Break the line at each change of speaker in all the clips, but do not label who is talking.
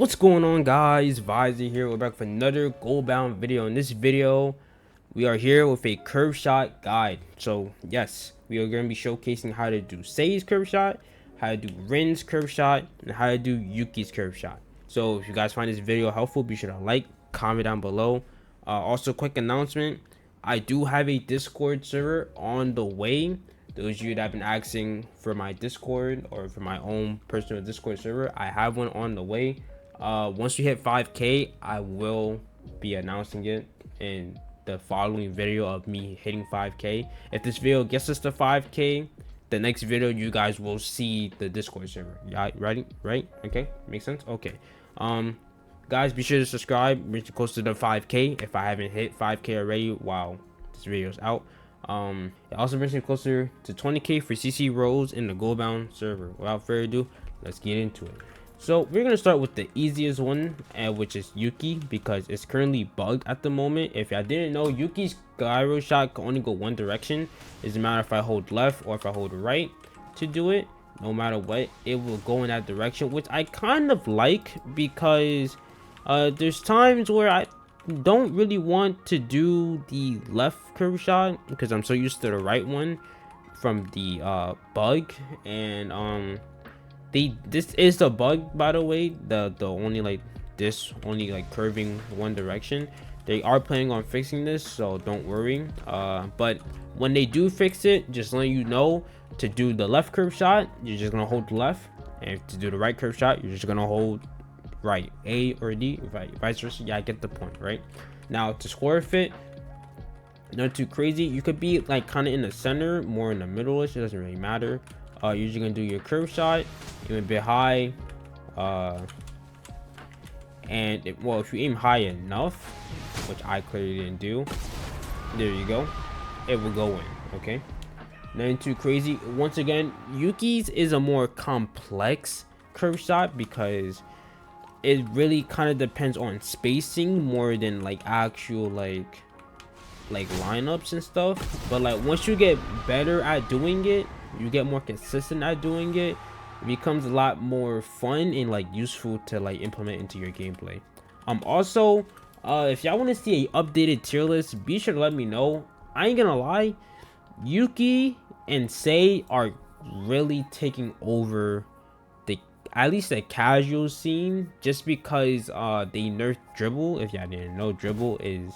What's going on, guys? Visor here. We're back with another GoalBound video. In this video, we are here with a curve shot guide. So yes, we are going to be showcasing how to do Sei's curve shot, how to do Rin's curve shot, and how to do Yuki's curve shot. So if you guys find this video helpful, be sure to like, comment down below. Also, quick announcement, I do have a Discord server on the way. Those of you that have been asking for my Discord or for my own personal Discord server, I have one on the way. Once we hit 5k, I will be announcing it in the following video of me hitting 5k. If this video gets us to 5k, the next video you guys will see the Discord server. Yeah, right? Okay, makes sense. Okay. Guys, be sure to subscribe. We're close to the 5k if I haven't hit 5k already while this video is out. It also brings me closer to 20k for CC roles in the GoalBound server. Without further ado, let's get into it. So we're gonna start with the easiest one, which is Yuki, because it's currently bugged at the moment. If I didn't know, Yuki's gyro shot can only go one direction. It doesn't matter if I hold left or if I hold right to do it. No matter what, it will go in that direction, which I kind of like, because there's times where I don't really want to do the left curve shot because I'm so used to the right one from the bug. And this is the bug, by the way, the only like this only like curving one direction. They are planning on fixing this, so don't worry. But when they do fix it, just letting you know, to do the left curve shot, you're just gonna hold left, and to do the right curve shot, you're just gonna hold right, A or D, right, vice versa. Yeah, I get the point. Right now, to square fit, not too crazy, you could be like kind of in the center, more in the middle-ish. It doesn't really matter. You're just gonna do your curve shot, aim a bit high, and if you aim high enough, which I clearly didn't do, there you go, it will go in. Okay, nothing too crazy. Once again, Yuki's is a more complex curve shot because it really kind of depends on spacing more than like actual like lineups and stuff. But like once you get better at doing it, you get more consistent at doing it, it becomes a lot more fun and like useful to like implement into your gameplay. Also, if y'all want to see a updated tier list, be sure to let me know. I ain't gonna lie, Yuki and Sei are really taking over at least the casual scene, just because they nerfed dribble. If y'all didn't know, dribble is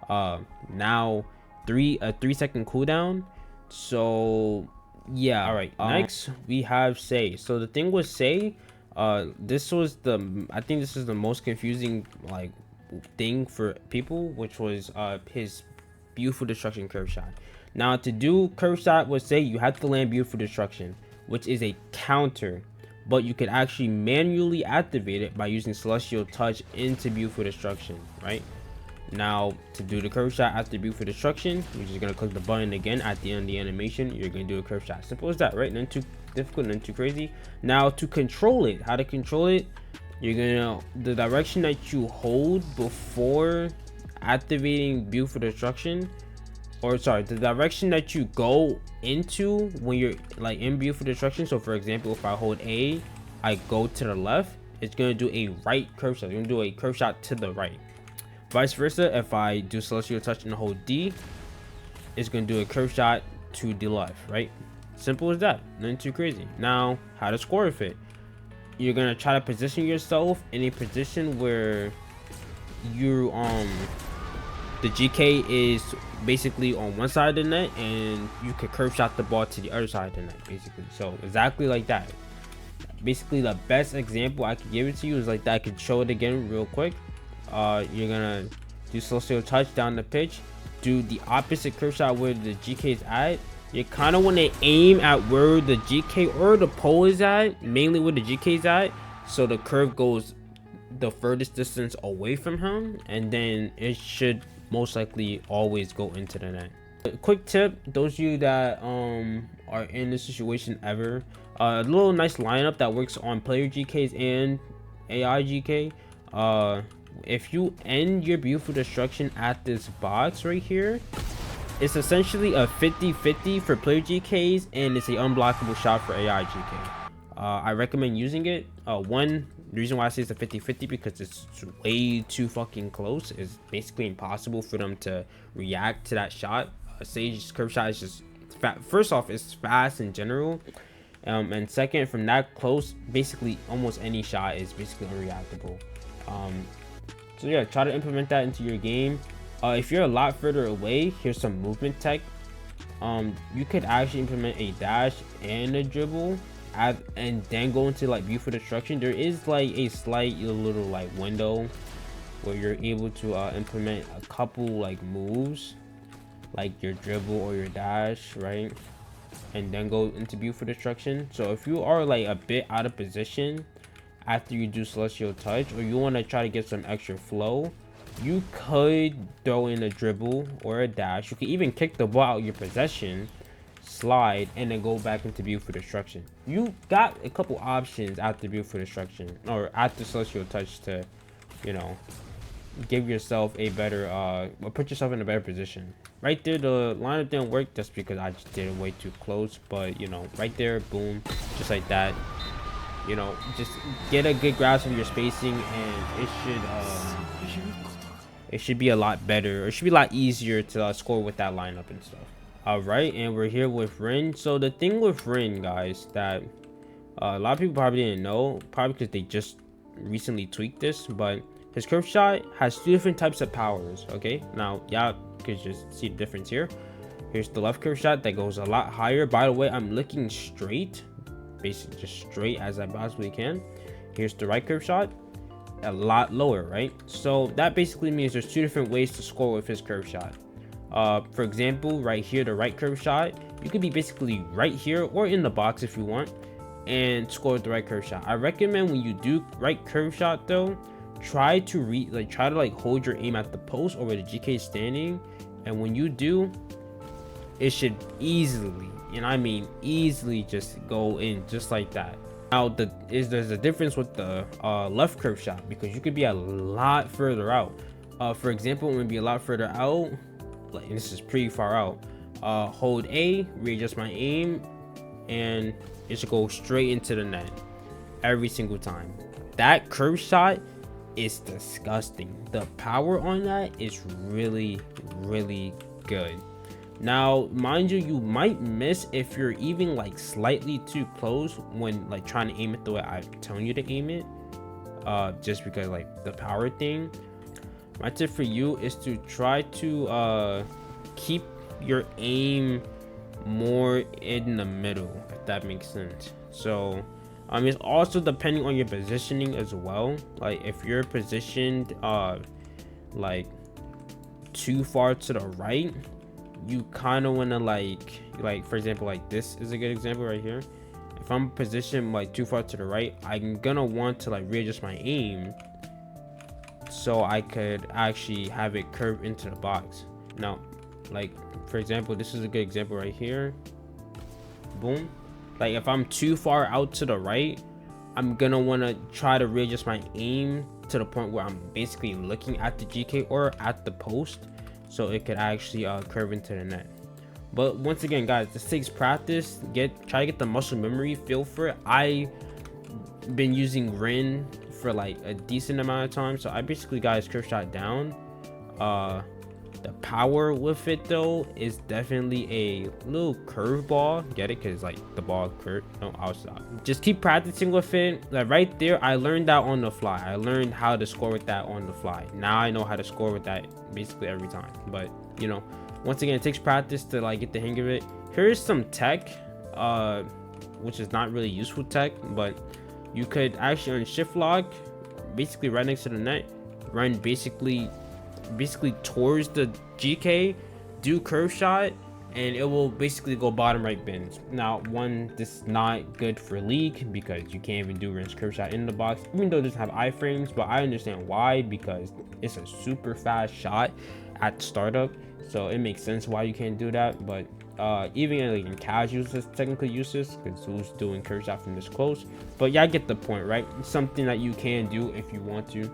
now a 3-second cooldown. So yeah, all right, next we have Sei. So the thing with Sei, I think this is the most confusing like thing for people, which was his beautiful destruction curve shot. Now, to do curve shot with Sei, you have to land beautiful destruction, which is a counter, but you can actually manually activate it by using celestial touch into beautiful destruction. Right now, to do the curve shot after beautiful destruction, you're just gonna click the button again at the end of the animation. You're gonna do a curve shot. Simple as that, right? None too difficult, none too crazy. Now, to control it, how to control it, you're gonna, the direction that you hold before activating beautiful destruction, or sorry, the direction that you go into when you're like in beautiful destruction. So for example, if I hold A, I go to the left, it's gonna do a right curve shot. It's gonna do a curve shot to the right. Vice versa, if I do celestial touch and hold D, it's gonna do a curve shot to the left. Right, simple as that, nothing too crazy. Now, how to score fit, you're gonna try to position yourself in a position where you the GK is basically on one side of the net, and you could curve shot the ball to the other side of the net, basically. So exactly like that. Basically, the best example I could give it to you is like that. I could show it again real quick. You're gonna do celestial touch down the pitch, do the opposite curve shot where the GK is at. You kind of want to aim at where the GK or the pole is at, mainly where the GK is at, so the curve goes the furthest distance away from him, and then it should most likely always go into the net. A quick tip, those of you that are in this situation ever, a little nice lineup that works on player GKs and AI GK. If you end your beautiful destruction at this box right here, it's essentially a 50-50 for player GKs, and it's an unblockable shot for AI GK. I recommend using it. One reason why I say it's a 50-50 because it's way too fucking close. It's basically impossible for them to react to that shot. Sage's curve shot is just first off, it's fast in general, and second, from that close, basically almost any shot is basically unreactable. So yeah, try to implement that into your game. If you're a lot further away, here's some movement tech. You could actually implement a dash and a dribble and then go into like view for destruction. There is like a slight little like window where you're able to implement a couple like moves, like your dribble or your dash, right? And then go into view for destruction. So if you are like a bit out of position after you do celestial touch, or you want to try to get some extra flow, you could throw in a dribble or a dash. You can even kick the ball out your possession, slide, and then go back into view for destruction. You got a couple options after view for destruction or after celestial touch to, you know, give yourself a better or put yourself in a better position. Right there, the lineup didn't work just because I just did it way too close, but you know, right there, boom, just like that. You know, just get a good grasp of your spacing, and it should be a lot better, or it should be a lot easier to score with that lineup and stuff. All right, and we're here with Rin. So the thing with Rin, guys, that a lot of people probably didn't know, probably because they just recently tweaked this, but his curve shot has 2 different types of powers. Okay, now y'all could just see the difference here. Here's the left curve shot that goes a lot higher. By the way, I'm looking straight, basically just straight as I possibly can. Here's the right curve shot, a lot lower, right? So that basically means there's 2 different ways to score with his curve shot. For example, right here, the right curve shot, you could be basically right here or in the box if you want and score with the right curve shot. I recommend when you do right curve shot though, try to hold your aim at the post or where the GK is standing, and when you do, it should easily, and I mean easily, just go in just like that. Now there's a difference with the left curve shot, because you could be a lot further out. For example, it would be a lot further out, like, and this is pretty far out. Hold A, readjust my aim, and it should go straight into the net every single time. That curve shot is disgusting. The power on that is really good. Now mind you, you might miss if you're even like slightly too close when like trying to aim it the way I'm telling you to aim it, just because like the power thing. My tip for you is to try to keep your aim more in the middle, if that makes sense. So it's also depending on your positioning as well. Like if you're positioned like too far to the right, you kind of want to like for example, like this is a good example right here. If I'm positioned like too far to the right, I'm gonna want to like readjust my aim so I could actually have it curve into the box. Now, like for example, this is a good example right here. Boom. Like if I'm too far out to the right, I'm gonna want to try to readjust my aim to the point where I'm basically looking at the GK or at the post, so it could actually curve into the net. But once again, guys, this takes practice. Try to get the muscle memory feel for it. I've been using Rin for like a decent amount of time, so I basically got his curve shot down. The power with it though is definitely a little curveball. Get it? Because like the ball curve. No, I'll stop. Just keep practicing with it. Like right there, I learned that on the fly. I learned how to score with that on the fly. Now I know how to score with that basically every time. But you know, once again, it takes practice to like get the hang of it. Here's some tech, which is not really useful tech, but you could actually on shift lock, basically right next to the net, run basically towards the GK, do curve shot, and it will basically go bottom right bins. Now this is not good for league because you can't even do Rin's curve shot in the box, even though it doesn't have iframes, but I understand why, because it's a super fast shot at startup, so it makes sense why you can't do that. But even in casuals, it's technically useless because who's doing curve shot from this close. But yeah, I get the point, right? It's something that you can do if you want to.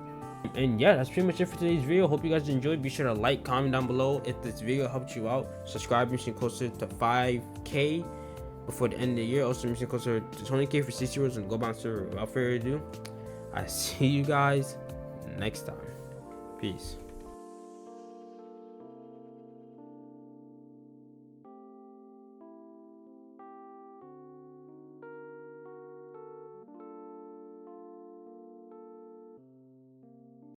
And yeah, that's pretty much it for today's video. Hope you guys enjoyed. Be sure to like, comment down below if this video helped you out. Subscribe, mission closer to 5K before the end of the year. Also, mission closer to 20K for 60 euros and GoalBound server. Without further ado, I see you guys next time. Peace.